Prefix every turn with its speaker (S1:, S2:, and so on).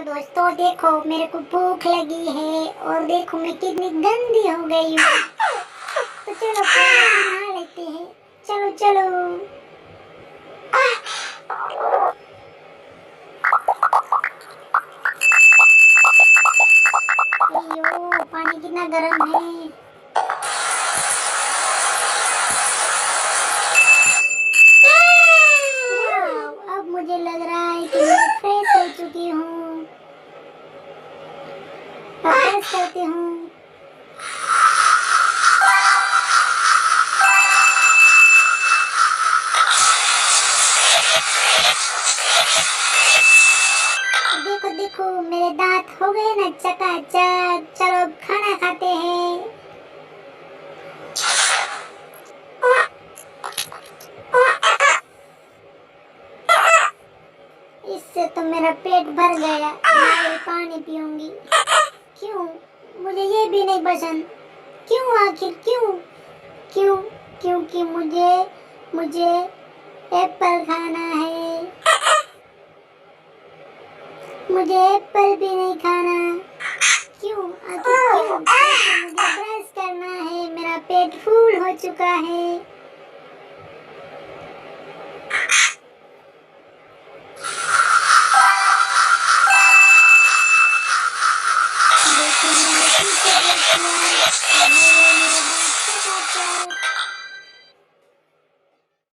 S1: दोस्तों देखो मेरे को भूख लगी है और देखो मैं कितनी गंदी हो गई हूँ। तो चलो नहा लेते हैं। चलो चलो। अयो पानी कितना गर्म है। अब मुझे लग रहा है कि मैं फ्रेश हो चुकी हूँ। फ्रेश करती हूँ। देखो देखो मेरे दांत हो गए ना चकाचक। चलो अब खाना खाते हैं। इससे तो मेरा पेट भर गया। मैं पानी पीऊंगी। क्यों मुझे ये भी नहीं पसंद? क्यों आखिर क्यों? क्यों? क्योंकि मुझे एप्पल खाना है। मुझे एप्पल भी नहीं खाना। क्यों आखिर क्यों? मुझे ब्रश करना है। मेरा पेट फूल हो चुका है।